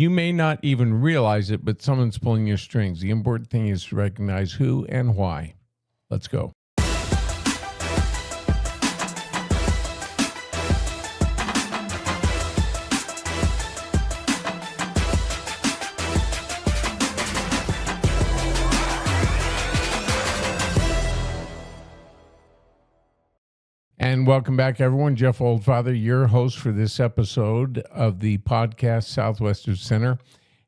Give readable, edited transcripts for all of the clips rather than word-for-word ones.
You may not even realize it, but someone's pulling your strings. The important thing is to recognize who and why. Let's go. And welcome back, everyone. Jeff Oldfather, your host for this episode of the podcast Southwestern Center.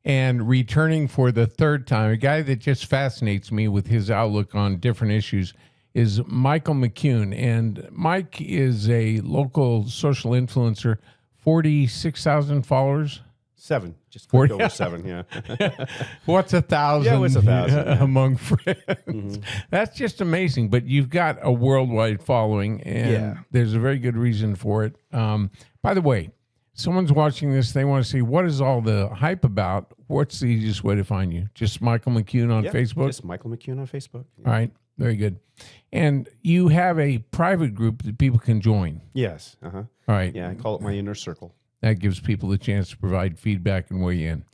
And returning for the third time, a guy that just fascinates me with his outlook on different issues is Michael McCune. And Mike is a local social influencer, 46,000 followers. 7, just clicked over 7, yeah. What's 1,000? Yeah, what's 1,000? Yeah. Among friends? Mm-hmm. That's just amazing. But you've got a worldwide following, and there's a very good reason for it. By the way, someone's watching this, they want to see what is all the hype about. What's the easiest way to find you? Just Michael McCune on Facebook? Just Michael McCune on Facebook. Yeah. All right, very good. And you have a private group that people can join. Yes. All right. Yeah, I call it my inner circle. That gives people the chance to provide feedback and weigh in.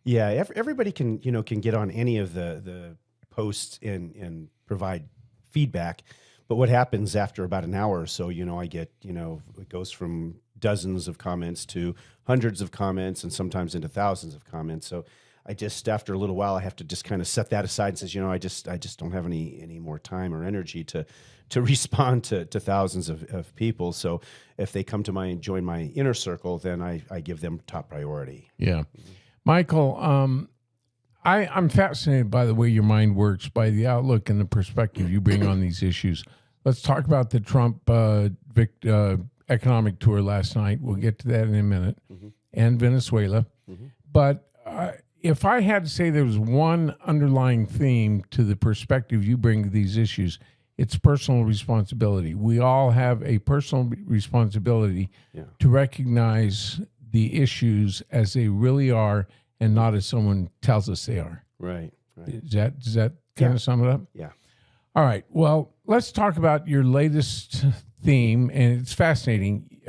Yeah, everybody can get on any of the posts and provide feedback. But what happens after about an hour or so, I get, it goes from dozens of comments to hundreds of comments and sometimes into thousands of comments. So I just, after a little while, I have to just kind of set that aside and says, I just don't have any more time or energy to respond to thousands of people. So if they come to join my inner circle, then I give them top priority. Yeah. Michael, I'm fascinated by the way your mind works, by the outlook and the perspective you bring on these issues. Let's talk about the Trump economic tour last night. We'll get to that in a minute. And Venezuela. But if I had to say there was one underlying theme to the perspective you bring to these issues, it's personal responsibility. We all have a personal responsibility to recognize the issues as they really are and not as someone tells us they are. Right. Does that kind of sum it up? Yeah. All right. Well, let's talk about your latest theme, and it's fascinating.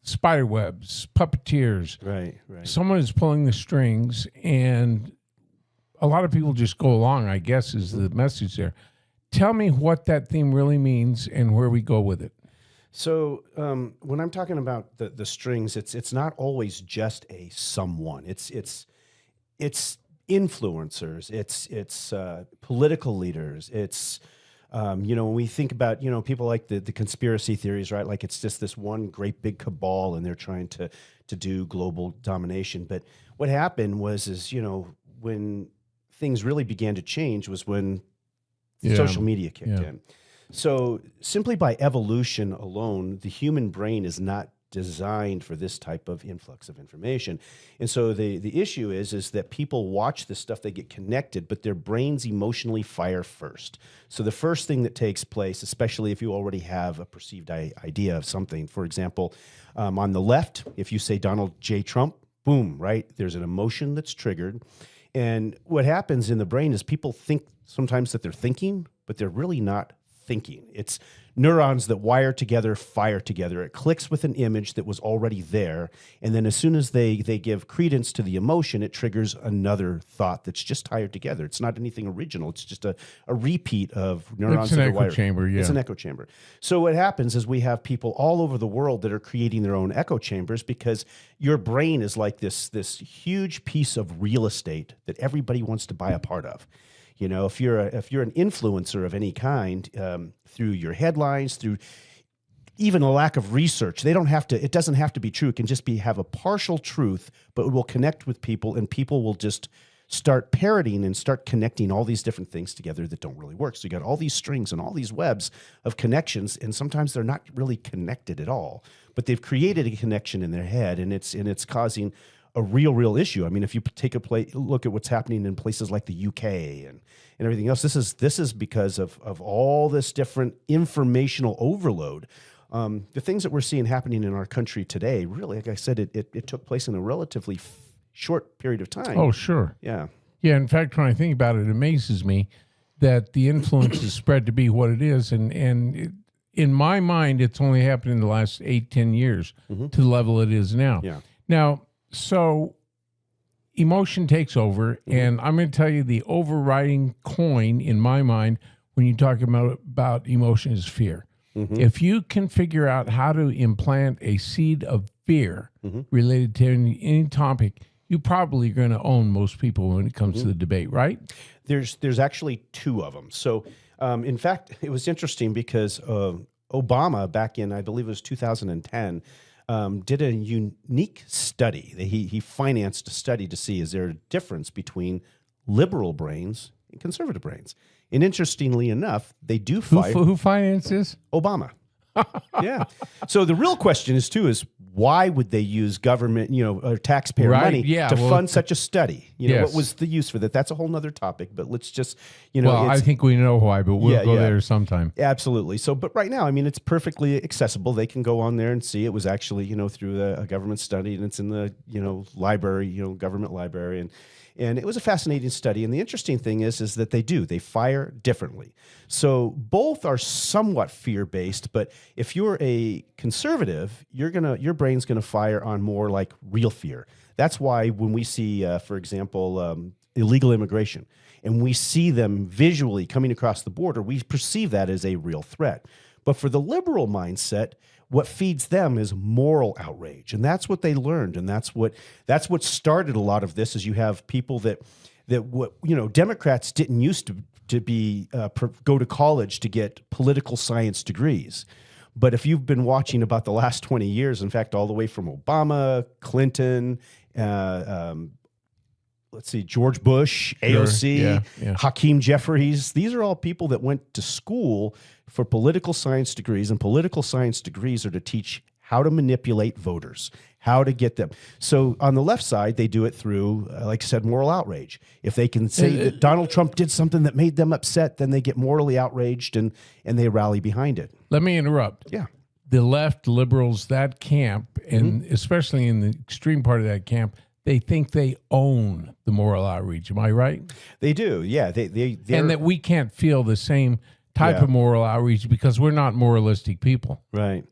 Spider webs, puppeteers. Right. Someone is pulling the strings, and a lot of people just go along, I guess, is the message there. Tell me what that theme really means and where we go with it. So when I'm talking about the strings, it's not always just a someone. It's influencers. It's political leaders. It's when we think about people like the conspiracy theories, right? Like it's just this one great big cabal, and they're trying to do global domination. But what happened was when things really began to change was when social media kicked in. So simply by evolution alone, the human brain is not designed for this type of influx of information. And so the issue is that people watch this stuff, they get connected, but their brains emotionally fire first. So the first thing that takes place, especially if you already have a perceived idea of something, for example, on the left, if you say Donald J. Trump, boom, right? There's an emotion that's triggered. And what happens in the brain is people think sometimes that they're thinking, but they're really not thinking. It's neurons that wire together, fire together. It clicks with an image that was already there. And then as soon as they give credence to the emotion, it triggers another thought that's just tied together. It's not anything original. It's just a repeat of neurons that are wired. It's an echo chamber, yeah. It's an echo chamber. So what happens is we have people all over the world that are creating their own echo chambers because your brain is like this huge piece of real estate that everybody wants to buy a part of. If you're an influencer of any kind, through your headlines, through even a lack of research, it doesn't have to be true. It can just have a partial truth, but it will connect with people, and people will just start parroting and start connecting all these different things together that don't really work. So you got all these strings and all these webs of connections, and sometimes they're not really connected at all, but they've created a connection in their head, and it's causing a real issue. I mean, if you take look at what's happening in places like the UK and everything else, this is because of all this different informational overload. The things that we're seeing happening in our country today, really, like I said, it took place in a relatively short period of time. Oh, sure. Yeah. Yeah. In fact, when I think about it, it amazes me that the influence is spread to be what it is. And in my mind, it's only happened in the last 8-10 years to the level it is now. Yeah. Now, so emotion takes over, and I'm going to tell you the overriding coin in my mind when you talk about emotion is fear. If you can figure out how to implant a seed of fear related to any topic, you're probably going to own most people when it comes to the debate, right? There's actually two of them. So, in fact, it was interesting because Obama, back in, I believe it was 2010, did a unique study. He financed a study to see, is there a difference between liberal brains and conservative brains? And interestingly enough, they do fire Who finances? Obama. Yeah. So the real question is why would they use government, or taxpayer Right, money yeah, to well, fund such a study? Yes. What was the use for that? That's a whole nother topic, but let's just, Well, I think we know why, but we'll Yeah, go yeah. there sometime. absolutely. So, but right now, I mean, it's perfectly accessible. They can go on there and see. It was actually, through a government study, and it's in the, library, government library. And it was a fascinating study. And the interesting thing is that they fire differently. So both are somewhat fear-based, but if you're a conservative, your brain's gonna fire on more like real fear. That's why when we see, for example, illegal immigration, and we see them visually coming across the border, we perceive that as a real threat. But for the liberal mindset, what feeds them is moral outrage, and that's what they learned, and that's what started a lot of this. Is you have people that Democrats didn't used to be go to college to get political science degrees. But if you've been watching about the last 20 years, in fact, all the way from Obama, Clinton, George Bush, AOC, yeah. Hakeem Jeffries, these are all people that went to school for political science degrees, and political science degrees are to teach how to manipulate voters, how to get them. So on the left side, they do it through, like I said, moral outrage. If they can say that Donald Trump did something that made them upset, then they get morally outraged and they rally behind it. Let me interrupt. Yeah. The left, liberals, that camp, and especially in the extreme part of that camp, they think they own the moral outreach. Am I right? They do, yeah. They're, And that we can't feel the same type of moral outreach because we're not moralistic people. right.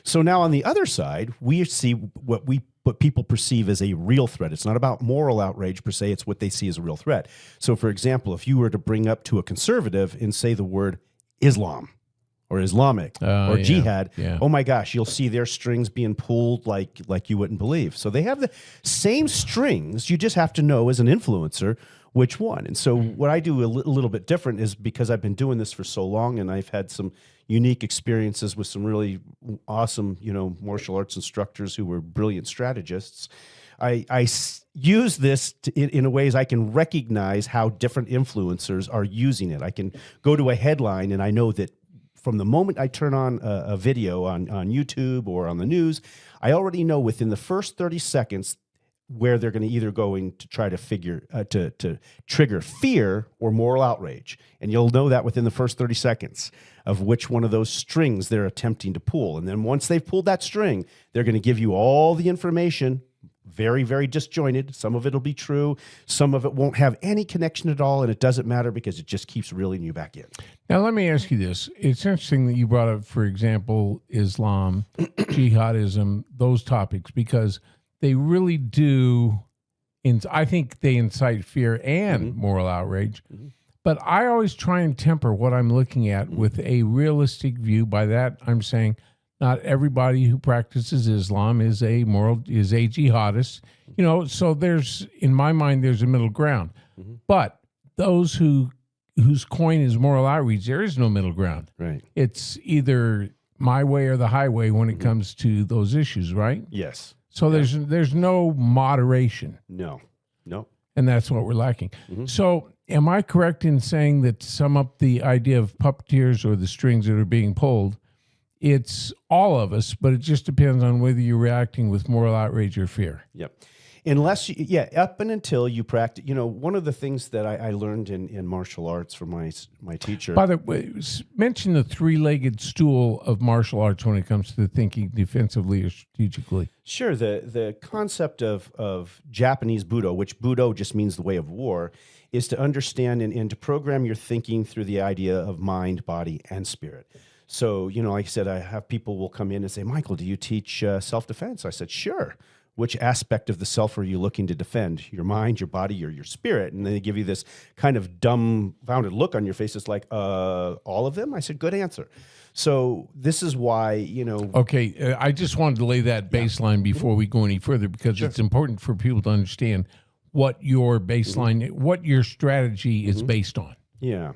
So now on the other side, we see what people perceive as a real threat. It's not about moral outrage per se, it's what they see as a real threat. So for example, if you were to bring up to a conservative and say the word Islam or Islamic or jihad, oh my gosh, you'll see their strings being pulled like you wouldn't believe. So they have the same strings, you just have to know as an influencer which one. And so what I do a little bit different is, because I've been doing this for so long and I've had some unique experiences with some really awesome, martial arts instructors who were brilliant strategists. I use this in a ways I can recognize how different influencers are using it. I can go to a headline and I know that from the moment I turn on a video on YouTube or on the news, I already know within the first 30 seconds where they're going to either going to try to figure to trigger fear or moral outrage. And you'll know that within the first 30 seconds of which one of those strings they're attempting to pull. And then once they've pulled that string, they're going to give you all the information, very, very disjointed. Some of it will be true. Some of it won't have any connection at all, and it doesn't matter because it just keeps reeling you back in. Now, let me ask you this. It's interesting that you brought up, for example, Islam, jihadism, those topics, because they really do, I think they incite fear and moral outrage. But I always try and temper what I'm looking at with a realistic view. By that, I'm saying not everybody who practices Islam is a jihadist. So in my mind, there's a middle ground. But those whose coin is moral outreach, there is no middle ground. Right. It's either my way or the highway when it comes to those issues, right? Yes. So there's no moderation. No. And that's what we're lacking. So am I correct in saying that, to sum up the idea of puppeteers or the strings that are being pulled, it's all of us, but it just depends on whether you're reacting with moral outrage or fear? Yep. Unless, up and until you practice, one of the things that I learned in martial arts from my teacher. By the way, mention the three-legged stool of martial arts when it comes to thinking defensively or strategically. Sure. The concept of Japanese Budo, which Budo just means the way of war, is to understand and to program your thinking through the idea of mind, body, and spirit. So, like I said, I have people will come in and say, Michael, do you teach self-defense? I said, sure. Which aspect of the self are you looking to defend? Your mind, your body, or your spirit? And they give you this kind of dumbfounded look on your face. It's like, all of them? I said, good answer. So this is why, Okay, I just wanted to lay that baseline before we go any further, because it's important for people to understand what your baseline, what your strategy is based on. Yeah.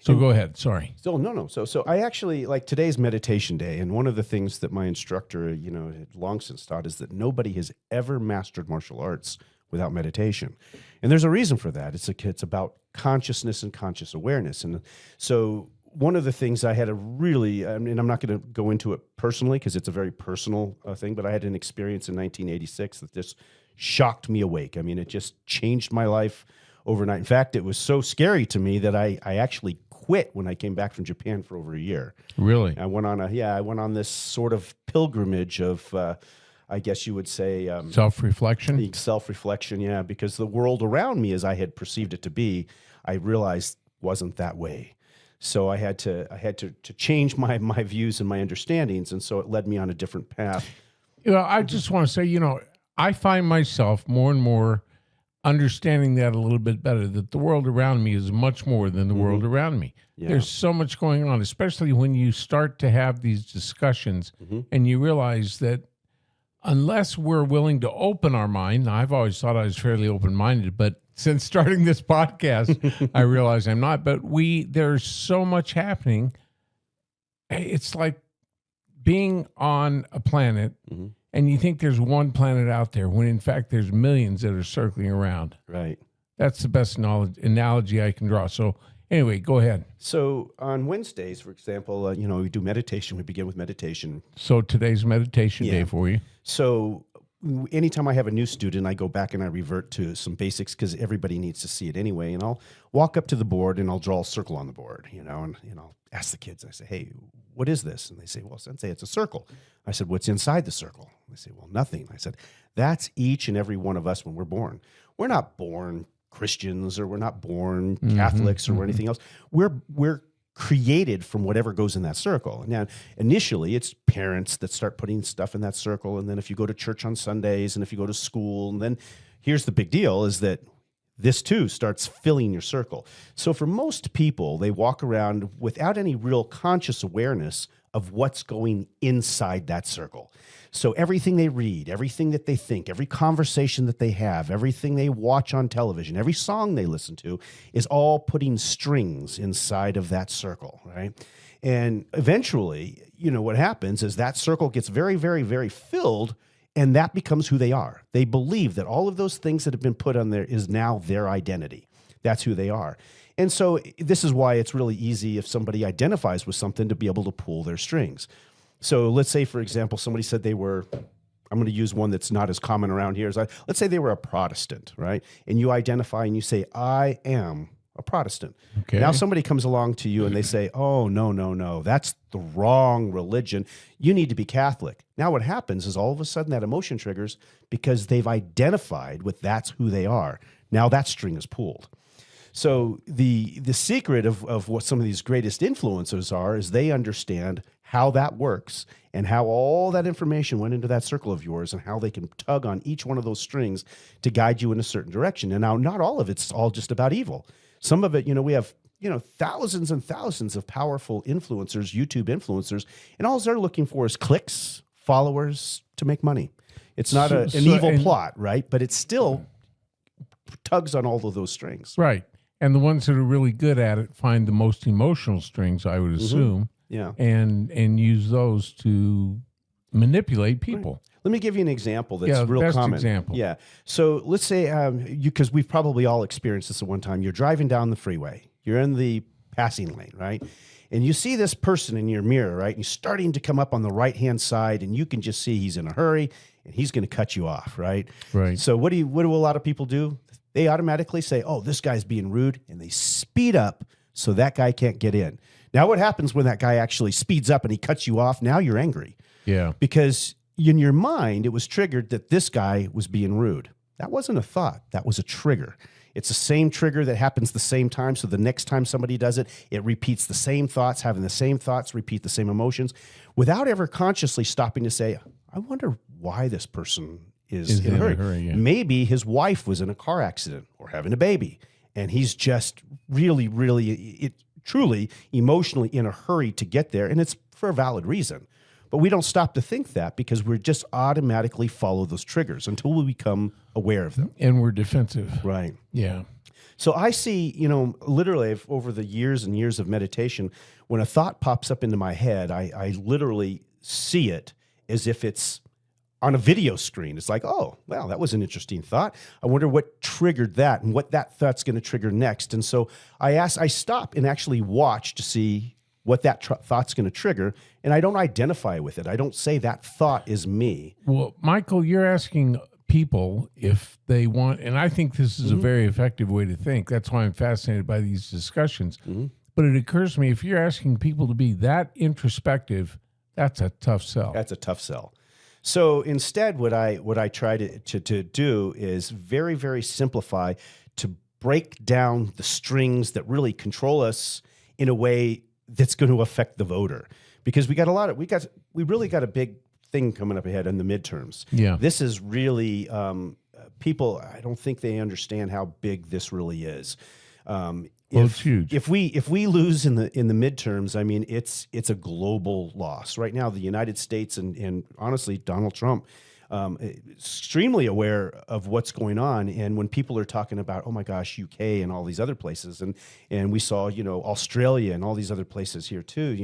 So go ahead. Sorry. So no. So I actually, like, today's meditation day, and one of the things that my instructor, had long since taught is that nobody has ever mastered martial arts without meditation, and there's a reason for that. It's about consciousness and conscious awareness, and so one of the things I had a really, and I'm not going to go into it personally because it's a very personal thing, but I had an experience in 1986 that just shocked me awake. I mean, it just changed my life overnight. In fact, it was so scary to me that I actually quit when I came back from Japan for over a year. Really? I went on this sort of pilgrimage of, I guess you would say, Self-reflection? Self-reflection, yeah, because the world around me, as I had perceived it to be, I realized wasn't that way. So I had to change my views and my understandings, and so it led me on a different path. I just want to say, I find myself more and more understanding that a little bit better, that the world around me is much more than the world around me. Yeah. There's so much going on, especially when you start to have these discussions and you realize that unless we're willing to open our mind, now, I've always thought I was fairly open-minded, but since starting this podcast, I realize I'm not, but there's so much happening. It's like being on a planet and you think there's one planet out there when in fact there's millions that are circling around. Right. That's the best analogy I can draw. So anyway, go ahead. So on Wednesdays, for example, we do meditation. We begin with meditation. So today's meditation day for you. So anytime I have a new student, I go back and I revert to some basics because everybody needs to see it anyway. And I'll walk up to the board and I'll draw a circle on the board, and I'll ask the kids. I say, hey, what is this? And they say, well, Sensei, it's a circle. I said, what's inside the circle? They say, well, nothing. I said, that's each and every one of us when we're born. We're not born Christians, or we're not born Catholics or anything else. We're created from whatever goes in that circle. Now, initially, it's parents that start putting stuff in that circle. And then if you go to church on Sundays and if you go to school, and then here's the big deal is that this too starts filling your circle. So for most people, they walk around without any real conscious awareness of what's going inside that circle. So everything they read, everything that they think, every conversation that they have, everything they watch on television, every song they listen to is all putting strings inside of that circle, right? And eventually, what happens is that circle gets very, very, very filled, and that becomes who they are. They believe that all of those things that have been put on there is now their identity. That's who they are. And so this is why it's really easy if somebody identifies with something to be able to pull their strings. So let's say, for example, somebody said they were, I'm going to use one that's not as common around here. Let's say they were a Protestant, right? And you identify and you say, I am a Protestant. Okay. Now somebody comes along to you and they say, oh, no, that's the wrong religion. You need to be Catholic. Now what happens is all of a sudden that emotion triggers because they've identified with that's who they are. Now that string is pulled. So the secret of what some of these greatest influencers are is they understand how that works and how all that information went into that circle of yours and how they can tug on each one of those strings to guide you in a certain direction. And now not all of it's all just about evil. Some of it, we have, thousands and thousands of powerful influencers, YouTube influencers, and all they're looking for is clicks, followers to make money. It's not an evil plot, right? But it still tugs on all of those strings. Right. And the ones that are really good at it find the most emotional strings, I would assume, and use those to manipulate people. Right. Let me give you an example that's real best common. Example. Yeah. So let's say, because we've probably all experienced this at one time, you're driving down the freeway. You're in the passing lane, right? And you see this person in your mirror, right? And he's starting to come up on the right-hand side, and you can just see he's in a hurry, and he's going to cut you off, right? Right. So what do a lot of people do? They automatically say, oh, this guy's being rude, and they speed up so that guy can't get in. Now, what happens when that guy actually speeds up and he cuts you off? Now you're angry. Yeah. Because in your mind, it was triggered that this guy was being rude. That wasn't a thought. That was a trigger. It's the same trigger that happens the same time. So the next time somebody does it, it repeats the same thoughts, having the same thoughts, repeat the same emotions, without ever consciously stopping to say, I wonder why this person is in a hurry. Yeah. Maybe his wife was in a car accident or having a baby, and he's just really, really, truly emotionally in a hurry to get there, and it's for a valid reason. But we don't stop to think that because we're just automatically follow those triggers until we become aware of them. And we're defensive. Right. Yeah. So I see, literally over the years and years of meditation, when a thought pops up into my head, I literally see it as if it's on a video screen. It's like, oh, well, that was an interesting thought. I wonder what triggered that and what that thought's going to trigger next. And so I stop and actually watch to see what that thought's going to trigger, and I don't identify with it. I don't say that thought is me. Well, Michael, you're asking people if they want, and I think this is a very effective way to think. That's why I'm fascinated by these discussions. But it occurs to me, if you're asking people to be that introspective, that's a tough sell. That's a tough sell. So instead, what I try to do is very, very simplify, to break down the strings that really control us in a way that's going to affect the voter, because we really got a big thing coming up ahead in the midterms. Yeah. This is really people. I don't think they understand how big this really is. It's huge. If we lose in the midterms, I mean, it's a global loss. Right now, the United States and honestly Donald Trump, extremely aware of what's going on. And when people are talking about, oh my gosh, UK and all these other places, and we saw, Australia and all these other places here too,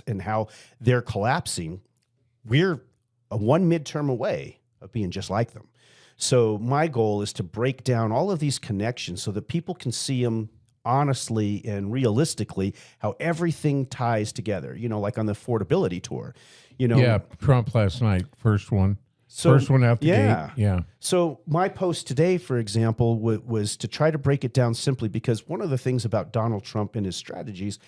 and how they're collapsing, we're one midterm away of being just like them. So my goal is to break down all of these connections so that people can see them honestly and realistically, how everything ties together, like on the affordability tour, Yeah, Trump last night, first one out the gate. Yeah. So my post today, for example, was to try to break it down simply because one of the things about Donald Trump and his strategies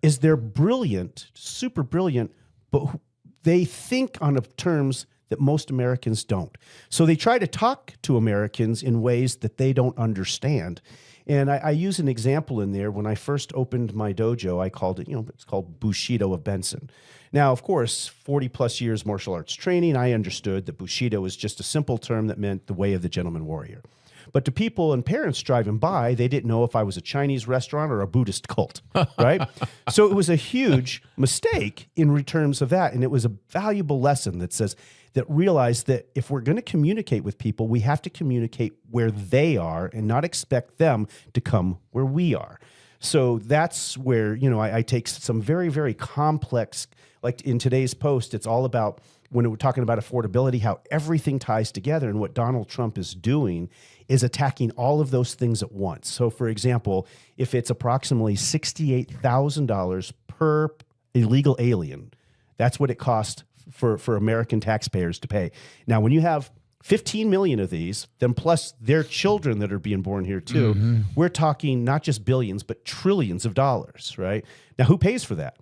is they're brilliant, super brilliant, but they think on terms that most Americans don't. So they try to talk to Americans in ways that they don't understand. And I use an example in there. When I first opened my dojo, I called it, it's called Bushido of Benson. Now, of course, 40 plus years martial arts training, I understood that Bushido was just a simple term that meant the way of the gentleman warrior. But to people and parents driving by, they didn't know if I was a Chinese restaurant or a Buddhist cult, right? So it was a huge mistake in terms of that. And it was a valuable lesson that realized that if we're going to communicate with people, we have to communicate where they are and not expect them to come where we are. So that's where, I take some very, very complex, like in today's post, it's all about, when we're talking about affordability, how everything ties together. And what Donald Trump is doing is attacking all of those things at once. So for example, if it's approximately $68,000 per illegal alien, that's what it costs for American taxpayers to pay. Now, when you have 15 million of these, then plus their children that are being born here too, we're talking not just billions, but trillions of dollars, right? Now, who pays for that?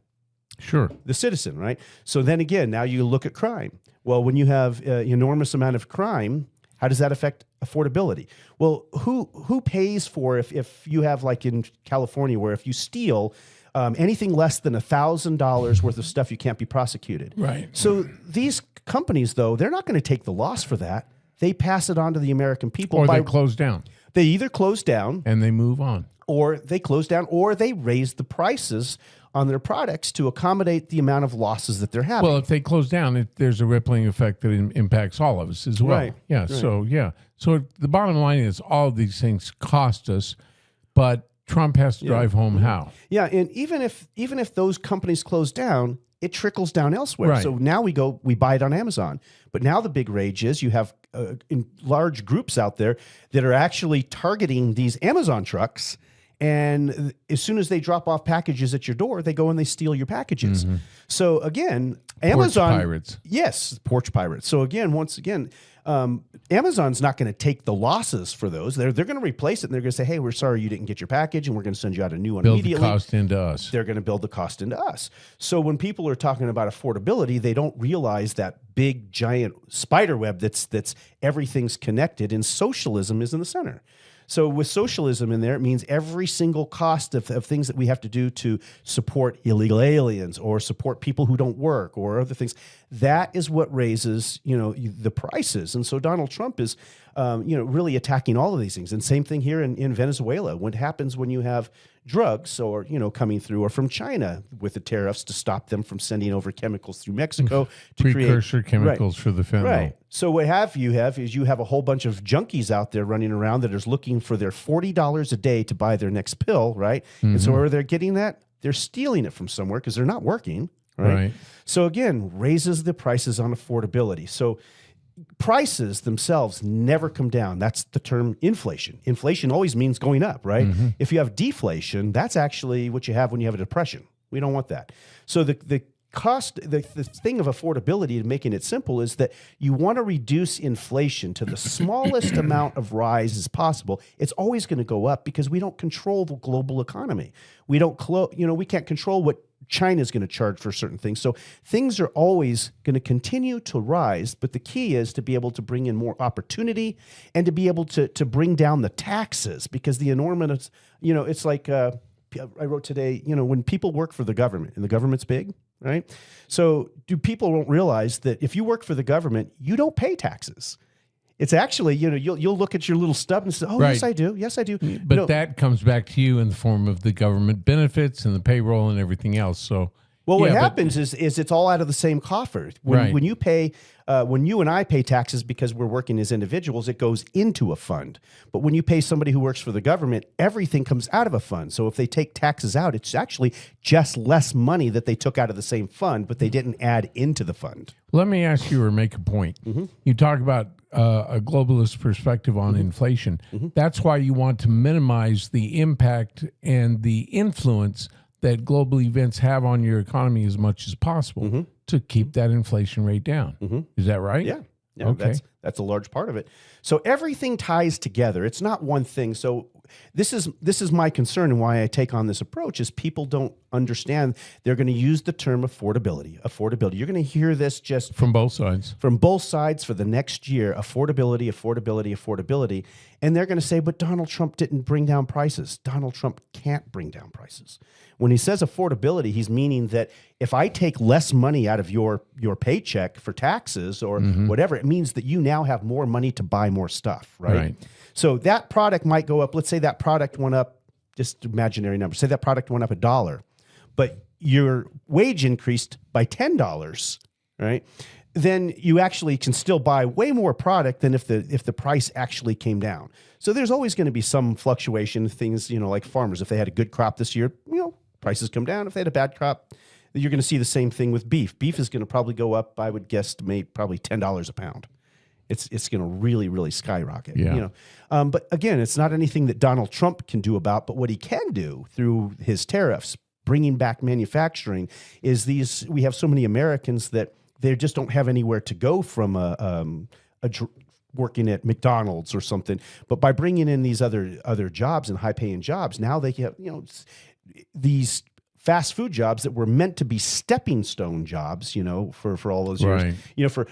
Sure. The citizen, right? So then again, now you look at crime. Well, when you have an enormous amount of crime, how does that affect affordability? Well, who pays for if you have, like in California, where if you steal anything less than $1,000 worth of stuff, you can't be prosecuted. Right. So these companies, though, they're not going to take the loss for that. They pass it on to the American people. Or they close down. They either close down. And they move on. Or they close down, or they raise the prices on their products to accommodate the amount of losses that they're having. Well, if they close down, there's a rippling effect that impacts all of us as well. Right. Yeah. Right. So, yeah. So the bottom line is all of these things cost us, but Trump has to drive home how. Yeah, and even if those companies close down, it trickles down elsewhere. Right. So now we buy it on Amazon. But now the big rage is you have in large groups out there that are actually targeting these Amazon trucks. And as soon as they drop off packages at your door, they go and they steal your packages. So again, Amazon Porch pirates. Yes, porch pirates. So again, once again, Amazon's not going to take the losses for those. They're going to replace it, and they're going to say, "Hey, we're sorry you didn't get your package, and we're going to send you out a new one immediately." Build the cost into us. They're going to build the cost into us. So when people are talking about affordability, they don't realize that big giant spider web that's everything's connected, and socialism is in the center. So with socialism in there, it means every single cost of things that we have to do to support illegal aliens or support people who don't work or other things, that is what raises, the prices. And so Donald Trump is, really attacking all of these things. And same thing here in Venezuela. What happens when you have drugs or, coming through or from China with the tariffs to stop them from sending over chemicals through Mexico to precursor chemicals for the fentanyl. Right. So what you have a whole bunch of junkies out there running around that is looking for their $40 a day to buy their next pill, right? And so where they're getting that, they're stealing it from somewhere because they're not working, right? So again, raises the prices on affordability. So prices themselves never come down. That's the term inflation. Inflation always means going up, right? If you have deflation, that's actually what you have when you have a depression. We don't want that. So the cost, the thing of affordability, and making it simple, is that you want to reduce inflation to the smallest amount of rise as possible. It's always going to go up because we don't control the global economy. We don't, we can't control what China is going to charge for certain things. So things are always going to continue to rise, but the key is to be able to bring in more opportunity and to be able to bring down the taxes, because the enormous, it's like I wrote today, when people work for the government and the government's big, right? So people don't realize that if you work for the government, you don't pay taxes. It's actually, you'll look at your little stub and say, oh, Right. yes, I do. Yes, I do. But that comes back to you in the form of the government benefits and the payroll and everything else. So, Well, what yeah, happens is it's all out of the same coffer. When you pay, when you and I pay taxes because we're working as individuals, it goes into a fund. But when you pay somebody who works for the government, everything comes out of a fund. So if they take taxes out, it's actually just less money that they took out of the same fund, but they didn't add into the fund. Let me ask you or make a point. You talk about a globalist perspective on inflation. That's why you want to minimize the impact and the influence that global events have on your economy as much as possible to keep that inflation rate down. Is that right? Yeah. Okay. That's a large part of it. So everything ties together. It's not one thing. So this is my concern, and why I take on this approach is people don't understand. They're going to use the term affordability. You're going to hear this just From both sides. from both sides for the next year. Affordability. And they're going to say, but Donald Trump didn't bring down prices. Donald Trump can't bring down prices. When he says affordability, he's meaning that if I take less money out of your paycheck for taxes or whatever, it means that you now have more money to buy more stuff, right? So that product might go up. Let's say that product went up, just imaginary number. Say that product went up $1, but your wage increased by $10, right? Then you actually can still buy way more product than if the price actually came down. So there's always going to be some fluctuation. Things, like farmers, if they had a good crop this year, prices come down. If they had a bad crop, you're going to see the same thing with beef. Beef is going to probably go up, I would guesstimate, probably $10 a pound. It's going to really, really skyrocket. Yeah. But again, it's not anything that Donald Trump can do about. But what he can do through his tariffs, bringing back manufacturing, is we have so many Americans that they just don't have anywhere to go from working at McDonald's or something. But by bringing in these other jobs and high paying jobs, now they have these fast food jobs that were meant to be stepping stone jobs, for all those years,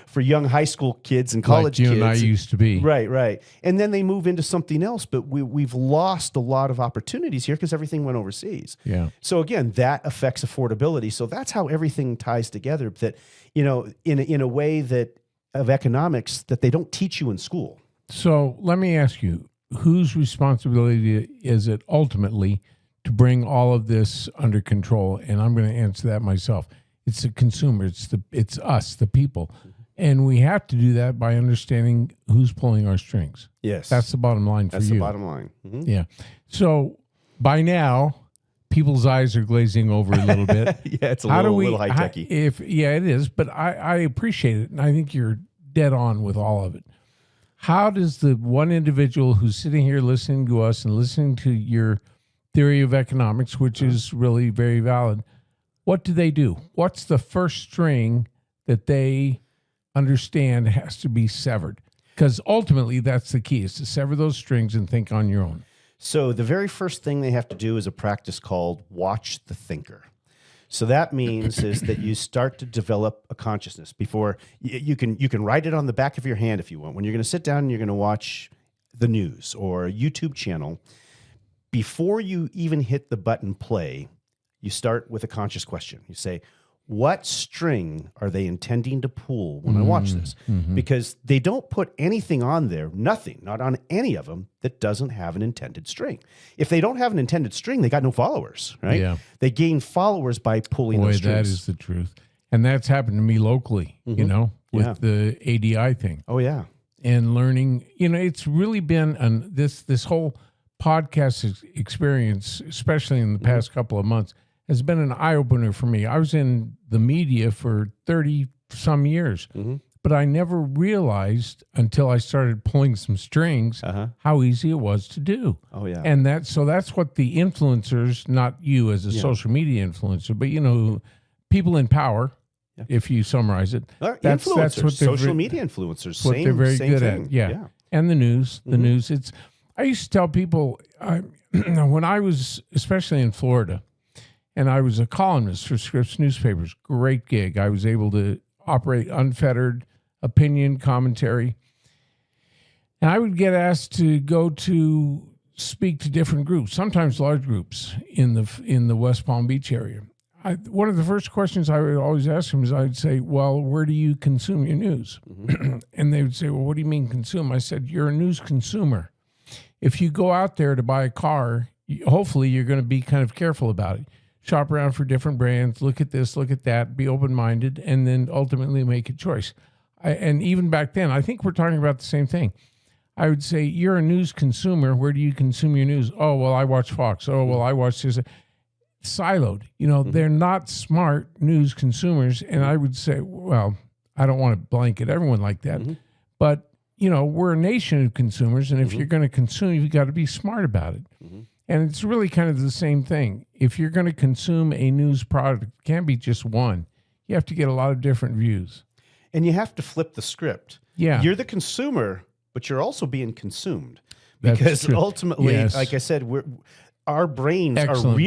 for young high school kids and college like you kids. and I used to be. Right. And then they move into something else, but we've lost a lot of opportunities here because everything went overseas. Yeah. So again, that affects affordability. So that's how everything ties together, that, in a way that of economics that they don't teach you in school. So let me ask you, whose responsibility is it ultimately to bring all of this under control? And I'm going to answer that myself. It's the consumer. It's us, the people. And we have to do that by understanding who's pulling our strings. Yes. That's the bottom line for you. That's the bottom line. Yeah. So by now, people's eyes are glazing over a little bit. Yeah, it's a little high-techy. It is, but I appreciate it. And I think you're dead on with all of it. How does the one individual who's sitting here listening to us and listening to your theory of economics, which is really very valid, what do they do? What's the first string that they understand has to be severed? Because ultimately that's the key, is to sever those strings and think on your own. So the very first thing they have to do is a practice called watch the thinker. So that means is that you start to develop a consciousness before you can write it on the back of your hand if you want. When you're going to sit down and you're going to watch the news or a YouTube channel, before you even hit the button play, you start with a conscious question. You say, what string are they intending to pull when I watch this? Because they don't put anything on there, nothing, not on any of them, that doesn't have an intended string. If they don't have an intended string, they got no followers, right? Yeah. They gain followers by pulling those strings. That is the truth. And that's happened to me locally, you know, with the ADI thing. Oh, yeah. And learning, you know, it's really been this whole podcast experience, especially in the past couple of months, has been an eye-opener for me. I was in the media for 30-some years, but I never realized until I started pulling some strings how easy it was to do. Oh, yeah. And that's what the influencers, not you as a social media influencer, but, you know, people in power, if you summarize it. That's what social media influencers, what they're very good thing. at. Yeah. And the news, I used to tell people, when I was, especially in Florida, and I was a columnist for Scripps newspapers, great gig. I was able to operate unfettered opinion, commentary. And I would get asked to go to speak to different groups, sometimes large groups in the West Palm Beach area. One of the first questions I would always ask them is I would say, well, where do you consume your news? And they would say, well, what do you mean consume? I said, you're a news consumer. If you go out there to buy a car, hopefully you're going to be kind of careful about it. Shop around for different brands, look at this, look at that, be open-minded, and then ultimately make a choice. And even back then, I think we're talking about the same thing. I would say, you're a news consumer. Where do you consume your news? Oh, well, I watch Fox. Oh, well, I watch this. Siloed. You know, they're not smart news consumers. And I would say, well, I don't want to blanket everyone like that. But, you know, we're a nation of consumers. And if you're going to consume, you've got to be smart about it. And it's really kind of the same thing. If you're going to consume a news product, it can't be just one. You have to get a lot of different views. And you have to flip the script. Yeah. You're the consumer, but you're also being consumed. That's Because true. ultimately, Yes. like I said, our brains Excellent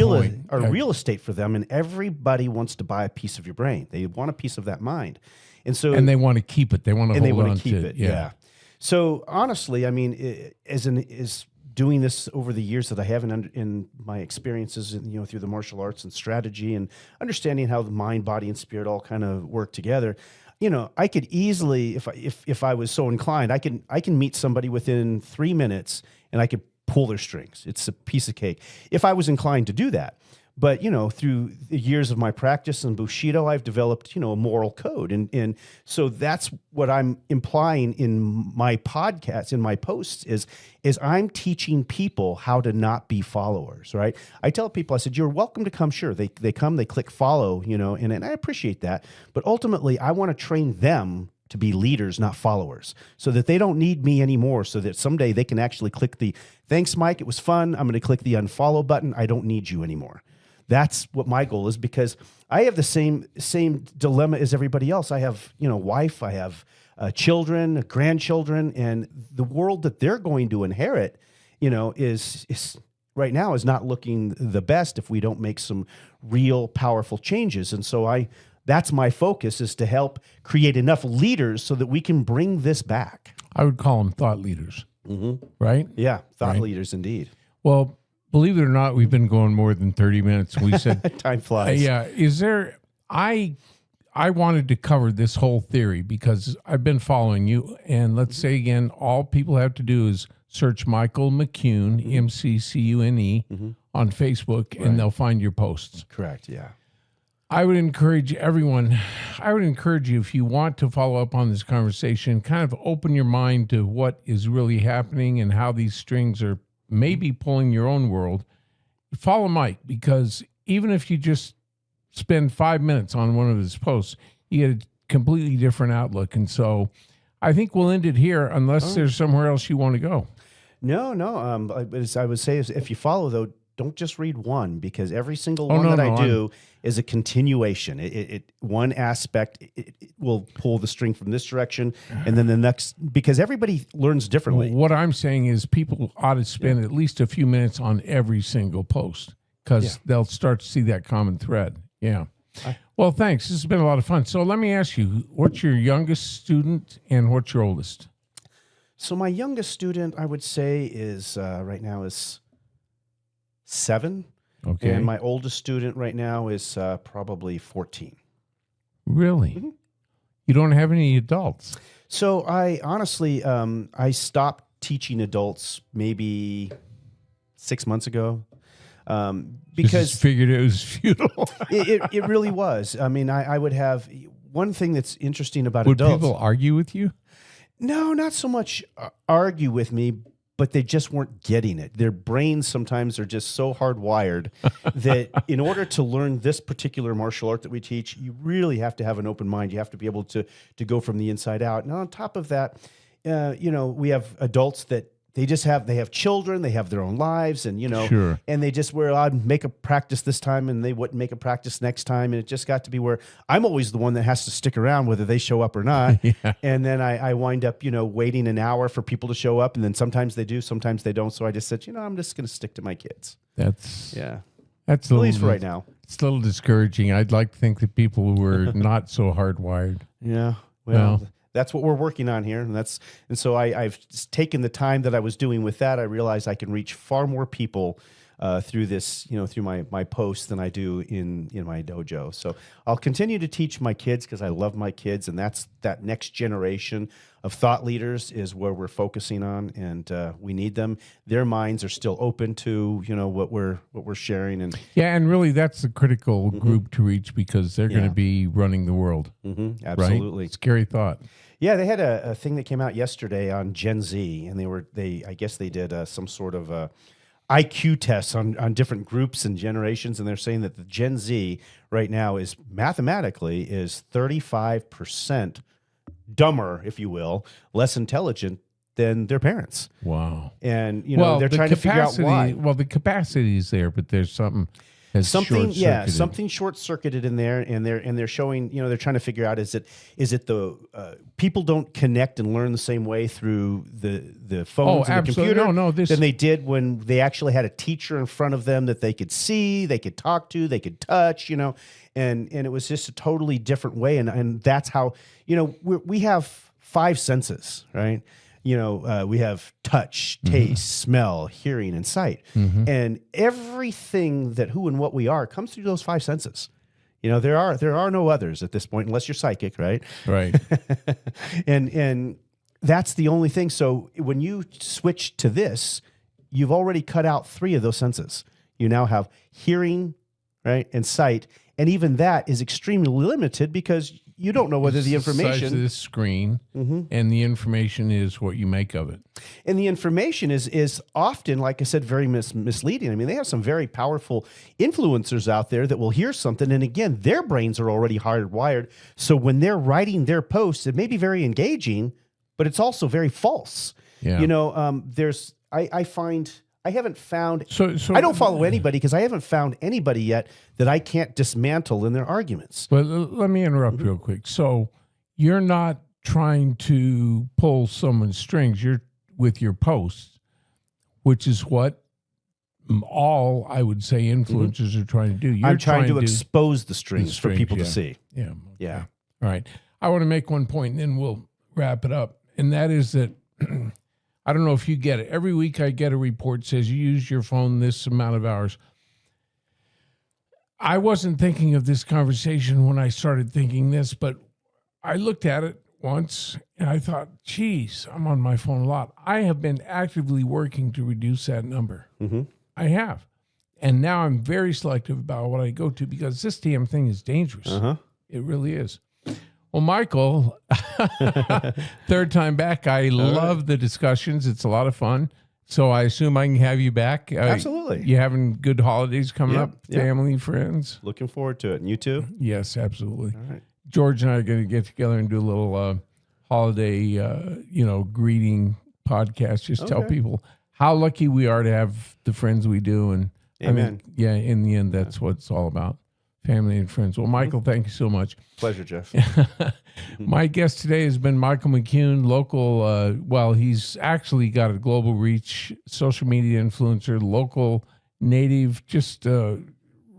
are point. real estate for them, and everybody wants to buy a piece of your brain. They want a piece of that mind. And so And they want to keep it. They want to hold on to it. Yeah. So honestly, I mean, as doing this over the years that I have in my experiences, you know, through the martial arts and strategy and understanding how the mind, body, and spirit all kind of work together, you know, I could easily, if I was so inclined, I can meet somebody within 3 minutes and I could pull their strings. It's a piece of cake if I was inclined to do that. But, you know, through the years of my practice in Bushido, I've developed, you know, a moral code. And so that's what I'm implying in my podcast, in my posts, is I'm teaching people how to not be followers, right? I tell people, I said, you're welcome to come. Sure, they come, they click follow, you know, and I appreciate that. But ultimately, I want to train them to be leaders, not followers, so that they don't need me anymore, so that someday they can actually click the, thanks, Mike, it was fun. I'm going to click the unfollow button. I don't need you anymore. That's what my goal is, because I have the same dilemma as everybody else. I have, you know, wife, I have children, grandchildren, and the world that they're going to inherit, you know, is right now is not looking the best if we don't make some real powerful changes. And so that's my focus, is to help create enough leaders so that we can bring this back. I would call them thought leaders, right? Yeah, thought leaders indeed. Well, believe it or not, we've been going more than 30 minutes. We said time flies. Yeah. Is there, I wanted to cover this whole theory because I've been following you. And let's say again, all people have to do is search Michael McCune, MCCUNE, on Facebook, and they'll find your posts. Correct. Yeah. I would encourage everyone, you, if you want to follow up on this conversation, kind of open your mind to what is really happening and how these strings are maybe pulling your own world. Follow Mike, because even if you just spend 5 minutes on one of his posts, you get a completely different outlook. And so I think we'll end it here, unless there's somewhere else you want to go. No. As I would say, is if you follow, though, don't just read one, because every single one I do is a continuation. It one aspect it will pull the string from this direction, and then the next, because everybody learns differently. What I'm saying is people ought to spend at least a few minutes on every single post, because they'll start to see that common thread. Yeah. Well, thanks. This has been a lot of fun. So let me ask you, what's your youngest student and what's your oldest? So my youngest student, I would say, is right now is 7. Okay. And my oldest student right now is probably 14. Really? Mhm. You don't have any adults? So I honestly, I stopped teaching adults maybe 6 months ago because Just figured it was futile. it really was. I mean, I would have one thing that's interesting about Would adults. people argue with you? No, not so much argue with me, but they just weren't getting it. Their brains sometimes are just so hardwired that in order to learn this particular martial art that we teach, you really have to have an open mind. You have to be able to go from the inside out. And on top of that, we have adults that they have children, they have their own lives, and Sure. and they just were, I'd make a practice this time, and they wouldn't make a practice next time, and it just got to be where I'm always the one that has to stick around whether they show up or not. Yeah. And then I wind up, waiting an hour for people to show up, and then sometimes they do, sometimes they don't. So I just said, I'm just going to stick to my kids. That's Yeah, That's at least for right now. It's a little discouraging. I'd like to think that people were not so hardwired. Yeah, Well. well, that's what we're working on here, and so I've just taken the time that I was doing with that. I realized I can reach far more people through this, through my posts than I do in my dojo. So I'll continue to teach my kids because I love my kids, and that next generation of thought leaders is where we're focusing on, and we need them. Their minds are still open to what we're sharing, and Yeah, and really that's the critical group to reach because they're going Yeah. to be running the world. absolutely. Right? Scary thought. Yeah, they had a thing that came out yesterday on Gen Z, and I guess they did some sort of IQ tests on different groups and generations, and they're saying that the Gen Z right now is mathematically 35% dumber, if you will, less intelligent than their parents, Wow. and they're trying to figure out why. Well, the capacity is there, but there's something Something short-circuited. short circuited in there, and they're showing, they're trying to figure out is it the people don't connect and learn the same way through the phones and the absolutely. computer No, than they did when they actually had a teacher in front of them that they could see, they could talk to, they could touch, and it was just a totally different way, and that's how we have 5 senses, right? We have touch, taste, smell, hearing, and sight. And everything that who and what we are comes through those 5 senses. There are no others at this point, unless you're psychic, right? Right. And that's the only thing. So when you switch to this, you've already cut out 3 of those senses. You now have hearing, right, and sight. And even that is extremely limited because you don't know whether the It's size of information this screen, and the information is what you make of it. and the information is often, like I said, very misleading. I mean, they have some very powerful influencers out there that will hear something, and again, their brains are already hardwired. So when they're writing their posts, it may be very engaging, but it's also very false. Yeah. I find I haven't found. So I don't follow anybody because I haven't found anybody yet that I can't dismantle in their arguments. But let me interrupt real quick. So you're not trying to pull someone's strings. You're with your posts, which is what all I would say influencers are trying to do. You're I'm trying to expose the strings for people to yeah. see. Yeah. Okay. Yeah. All right. I want to make one point and then we'll wrap it up. And that is that I don't know if you get it. Every week I get a report that says you used your phone this amount of hours. I wasn't thinking of this conversation when I started thinking this, but I looked at it once and I thought, geez, I'm on my phone a lot. I have been actively working to reduce that number. Mm-hmm. I have. And now I'm very selective about what I go to because this damn thing is dangerous. Uh-huh. It really is. Well, Michael, third time back. I love the discussions. It's a lot of fun. So I assume I can have you back. Absolutely. You having good holidays coming Yeah, up? yeah. Family, friends? Looking forward to it. And you too? Yes, absolutely. All right. George and I are going to get together and do a little holiday, greeting podcast. Just tell Okay. people how lucky we are to have the friends we do. And Amen. in the end, that's what it's all about. Family and friends. Well, Michael, thank you so much. Pleasure, Jeff. My guest today has been Michael McCune, local, he's actually got a global reach, social media influencer, local native, just a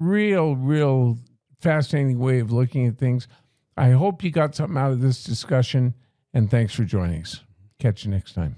real fascinating way of looking at things. I hope you got something out of this discussion, and thanks for joining us. Catch you next time.